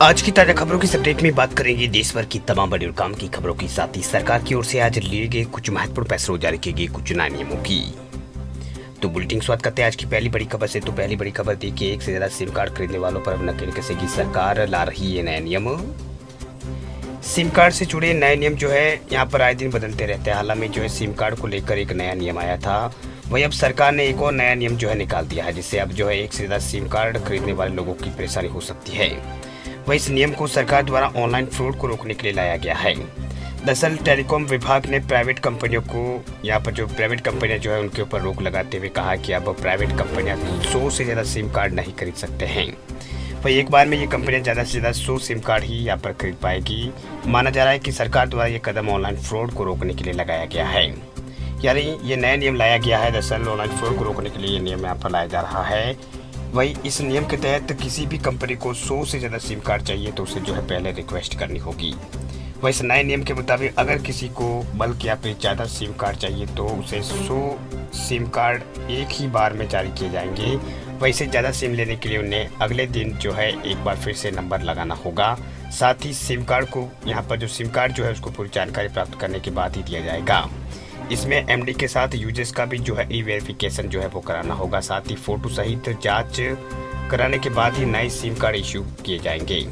आज की ताजा खबरों की अपडेट में बात करेंगे देश भर की तमाम बड़ी और काम की खबरों के साथ ही सरकार की ओर से आज लिए गए कुछ महत्वपूर्ण फैसलों जारी किए गए कुछ नए नियमों की। तो बुलेटिन शुरुआत करते हैं आज की पहली बड़ी खबर से। तो पहली बड़ी खबर देखिए, एक से ज्यादा सिम कार्ड खरीदने वालों पर अब नकेल कसेगी सरकार, ला रही है नया नियम। सिम कार्ड से जुड़े नए नियम जो है यहाँ पर आए दिन बदलते रहते हैं। हाल में जो है सिम कार्ड को लेकर एक नया नियम आया था, वही अब सरकार ने एक और नया नियम जो है निकाल दिया है, जिससे अब जो है एक से ज्यादा सिम कार्ड खरीदने वाले लोगों की परेशानी हो सकती है। वही इस नियम को सरकार द्वारा ऑनलाइन फ्रॉड को रोकने के लिए लाया गया है। दरअसल टेलीकॉम विभाग ने प्राइवेट कंपनियों को, यहाँ पर जो प्राइवेट कंपनियां जो है उनके ऊपर रोक लगाते हुए कहा कि अब प्राइवेट कंपनियां 100 से ज़्यादा सिम कार्ड नहीं खरीद सकते हैं। वही एक बार में ये कंपनियां ज़्यादा से ज़्यादा 100 सिम कार्ड ही यहाँ पर खरीद पाएगी। माना जा रहा है कि सरकार द्वारा ये कदम ऑनलाइन फ्रॉड को रोकने के लिए लगाया गया है, यानी ये नया नियम लाया गया है। दरअसल ऑनलाइन फ्रॉड को रोकने के लिए ये नियम यहाँ पर लाया जा रहा है। वही इस नियम के तहत किसी भी कंपनी को 100 से ज़्यादा सिम कार्ड चाहिए तो उसे जो है पहले रिक्वेस्ट करनी होगी। वही इस नए नियम के मुताबिक अगर किसी को बल्क या फिर ज़्यादा सिम कार्ड चाहिए तो उसे 100 सिम कार्ड एक ही बार में जारी किए जाएंगे। वैसे ज़्यादा सिम लेने के लिए उन्हें अगले दिन जो है एक बार फिर से नंबर लगाना होगा। साथ ही सिम कार्ड को, यहाँ पर जो सिम कार्ड जो है उसको पूरी जानकारी प्राप्त करने के बाद ही दिया जाएगा। इसमें एमडी के साथ यूजर्स का भी जो है ई वेरिफिकेशन जो है वो कराना होगा। साथ ही फोटो सहित जांच कराने के बाद ही नए सिम कार्ड इशू किए जाएंगे।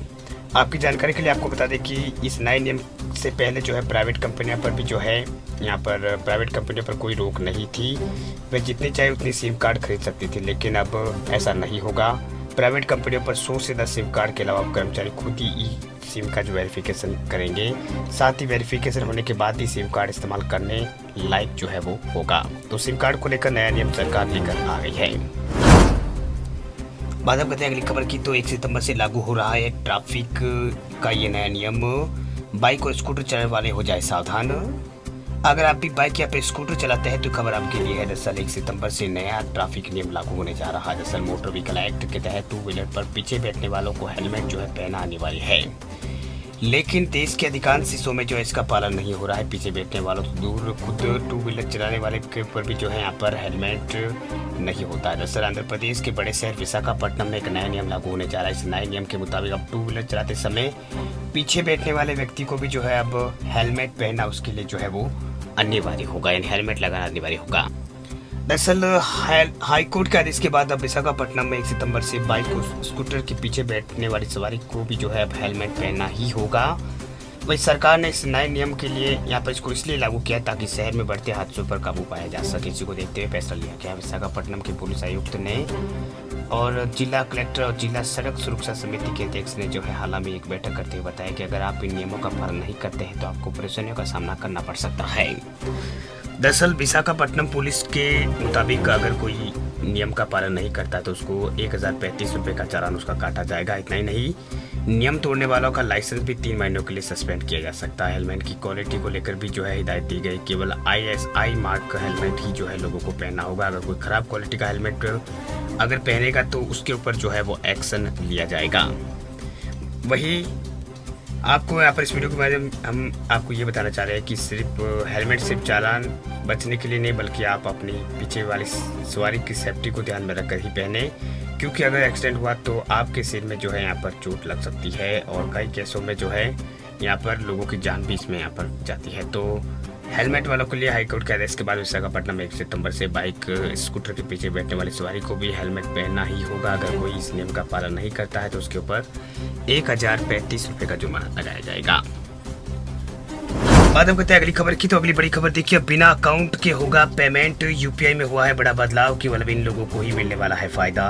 आपकी जानकारी के लिए आपको बता दें कि इस नए नियम से पहले जो है प्राइवेट कंपनियों पर भी जो है, यहाँ पर प्राइवेट कंपनियों पर कोई रोक नहीं थी, वे जितनी चाहे उतनी सिम कार्ड खरीद सकती थी। लेकिन अब ऐसा नहीं होगा। प्राइवेट कंपनियों पर 100 से 10 सिम कार्ड के अलावा कर्मचारी खुद ही सिम का जो वेरिफिकेशन करेंगे। साथ ही वेरिफिकेशन होने के बाद ही सिम कार्ड इस्तेमाल करने लायक जो है वो होगा। तो सिम कार्ड को लेकर नया नियम सरकार लेकर आ गई है। बात हम करते हैं अगली खबर की। तो 1 सितंबर से लागू हो रहा है ट्रैफिक का ये नया नियम। बाइक और स्कूटर चलाने वाले हो जाए सावधान। अगर आप भी बाइक या फिर स्कूटर चलाते हैं तो खबर आपके लिए है। दरअसल 1 सितंबर से नया ट्रैफिक नियम लागू होने जा रहा है। दरअसल मोटर व्हीकल एक्ट के तहत टू व्हीलर पर पीछे बैठने वालों को हेलमेट जो है पहना अनिवार्य है, लेकिन देश के अधिकांश हिस्सों में जो है इसका पालन नहीं हो रहा है। पीछे बैठने वालों से दूर खुद टू व्हीलर चलाने वाले के ऊपर भी जो है यहाँ पर हेलमेट नहीं होता है। दरअसल आंध्र प्रदेश के बड़े शहर विशाखापट्टनम में एक नया नियम लागू होने जा रहा है। इस नए नियम के मुताबिक अब टू व्हीलर चलाते समय पीछे बैठने वाले व्यक्ति को भी जो है अब हेलमेट पहनना उसके लिए जो है वो अनिवार्य होगा, यानी हेलमेट लगाना अनिवार्य होगा। दरअसल हाईकोर्ट के आदेश के बाद अब विशाखापट्टनम में 1 सितंबर से बाइक और स्कूटर के पीछे बैठने वाली सवारी को भी जो है अब हेलमेट पहनना ही होगा। वही सरकार ने इस नए नियम के लिए यहाँ पर इसको इसलिए लागू किया ताकि शहर में बढ़ते हादसों पर काबू पाया जा सके। इसी को देखते हुए फैसला लिया गया। विशाखापट्टनम के पुलिस आयुक्त ने और जिला कलेक्टर और जिला सड़क सुरक्षा समिति के अध्यक्ष ने जो है हाल में एक बैठक करते हुए बताया कि अगर आप इन नियमों का पालन नहीं करते हैं तो आपको परेशानियों का सामना करना पड़ सकता है। दरअसल विशाखापट्टनम पुलिस के मुताबिक अगर कोई नियम का पालन नहीं करता तो उसको 1035 रुपये का चालान उसका काटा जाएगा। इतना ही नहीं, नियम तोड़ने वालों का लाइसेंस भी 3 महीनों के लिए सस्पेंड किया जा सकता है। हेलमेट की क्वालिटी को लेकर भी जो है हिदायत दी गई। केवल ISI मार्क हेलमेट ही जो है लोगों को पहनना होगा। अगर कोई खराब क्वालिटी का हेलमेट अगर पहनेगा तो उसके ऊपर जो है वो एक्शन लिया जाएगा। वही आपको यहाँ पर इस वीडियो के माध्यम हम आपको ये बताना चाह रहे हैं कि सिर्फ हेलमेट सिर्फ चालान बचने के लिए नहीं, बल्कि आप अपनी पीछे वाली सवारी की सेफ्टी को ध्यान में रखकर ही पहने, क्योंकि अगर एक्सीडेंट हुआ तो आपके सिर में जो है यहाँ पर चोट लग सकती है और कई केसों में जो है यहाँ पर लोगों की जान भी इसमें यहाँ पर जाती है। तो हेलमेट वालों के लिए हाईकोर्ट के आदेश के बाद विशाखापट्टनम में 1 सितंबर से बाइक स्कूटर के पीछे बैठने वाली सवारी को भी हेलमेट पहनना ही होगा। अगर कोई इस नियम का पालन नहीं करता है तो उसके ऊपर 1035 रुपये का जुर्माना लगाया जाएगा। बात हम करते हैं अगली खबर की। तो अगली बड़ी खबर देखिए, बिना अकाउंट के होगा पेमेंट। यूपीआई में हुआ है बड़ा बदलाव, केवल इन लोगों को ही मिलने वाला है फायदा।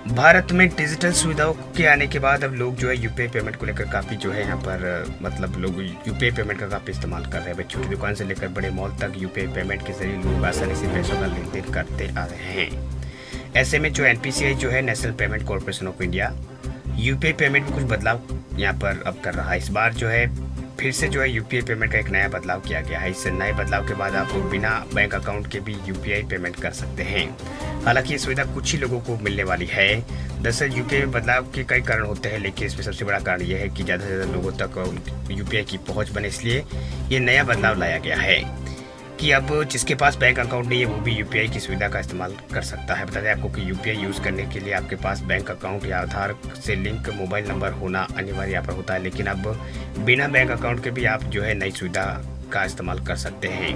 भारत में डिजिटल सुविधाओं के आने के बाद अब लोग जो है यूपीआई पेमेंट को लेकर काफ़ी जो है यहाँ पर मतलब लोग यूपीआई पेमेंट का काफ़ी इस्तेमाल कर रहे हैं। छोटी दुकान से लेकर बड़े मॉल तक यूपीआई पेमेंट के जरिए लोग आसानी से पैसों का लेन देन करते आ रहे हैं। ऐसे में जो NPCI जो है national payment corporation of India UPI payment में कुछ बदलाव यहाँ पर अब कर रहा है। इस बार जो है फिर से जो है यूपीआई पेमेंट का एक नया बदलाव किया गया है। इस नए बदलाव के बाद आप बिना बैंक अकाउंट के भी यूपीआई पेमेंट कर सकते हैं। हालांकि ये सुविधा कुछ ही लोगों को मिलने वाली है। दरअसल यूपीआई में बदलाव के कई कारण होते हैं, लेकिन इसमें सबसे बड़ा कारण यह है कि ज़्यादा से ज़्यादा लोगों तक यूपीआई की पहुंच बने, इसलिए ये नया बदलाव लाया गया है कि अब जिसके पास बैंक अकाउंट नहीं है वो भी यूपीआई की सुविधा का इस्तेमाल कर सकता है। बता दें आपको कि यूपीआई यूज़ करने के लिए आपके पास बैंक अकाउंट या आधार से लिंक मोबाइल नंबर होना अनिवार्य यहाँ पर होता है, लेकिन अब बिना बैंक अकाउंट के भी आप जो है नई सुविधा का इस्तेमाल कर सकते हैं।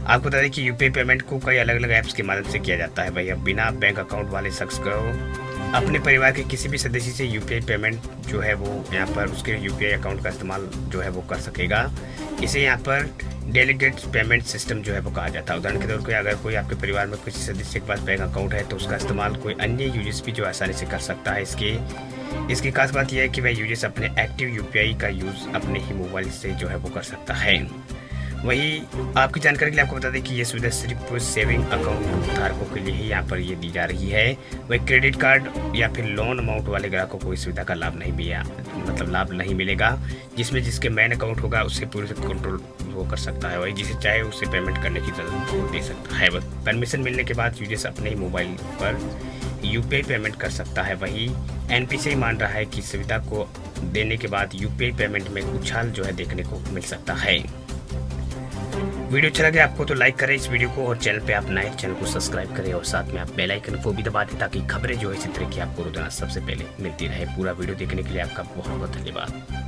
आपको बता दें कि यूपीआई पेमेंट को कई अलग अलग ऐप्स के माध्यम से किया जाता है। भाई अब बिना बैंक अकाउंट वाले शख्स को अपने परिवार के किसी भी सदस्य से यूपीआई पेमेंट जो है वो यहाँ पर उसके यूपीआई अकाउंट का इस्तेमाल जो है वो कर सकेगा। इसे यहाँ पर डेलीगेट पेमेंट सिस्टम जो है वो कहा जाता है। उदाहरण के तौर पर अगर कोई आपके परिवार में किसी सदस्य के पास बैंक अकाउंट है तो उसका इस्तेमाल कोई अन्य यूजर्स भी जो आसानी से कर सकता है। इसकी खास बात यह है कि वह यूजर्स अपने एक्टिव यूपीआई का यूज़ अपने ही मोबाइल से जो है वो कर सकता है। वही आपकी जानकारी के लिए आपको बता दें कि ये सुविधा सिर्फ सेविंग अकाउंट धारकों के लिए ही यहाँ पर ये दी जा रही है। वही क्रेडिट कार्ड या फिर लोन अमाउंट वाले ग्राहकों को इस सुविधा का लाभ नहीं मिलेगा, जिसमें जिसके मेन अकाउंट होगा उससे पूरे कंट्रोल वो कर सकता है। वही जिसे चाहे उससे पेमेंट करने की जरूरत दे सकता है। परमिशन मिलने के बाद यूजर्स अपने ही मोबाइल पर यूपीआई पेमेंट कर सकता है। वही एनपीसीआई मान रहा है कि सुविधा को देने के बाद यूपीआई पेमेंट में उछाल जो है देखने को मिल सकता है। वीडियो अच्छा लगे आपको तो लाइक करें इस वीडियो को, और चैनल पे आप नए चैनल को सब्सक्राइब करें और साथ में आप बेल आइकन को भी दबा दें ताकि खबरें जो है इसी तरह की आपको रोजाना सबसे पहले मिलती रहे। पूरा वीडियो देखने के लिए आपका बहुत बहुत धन्यवाद।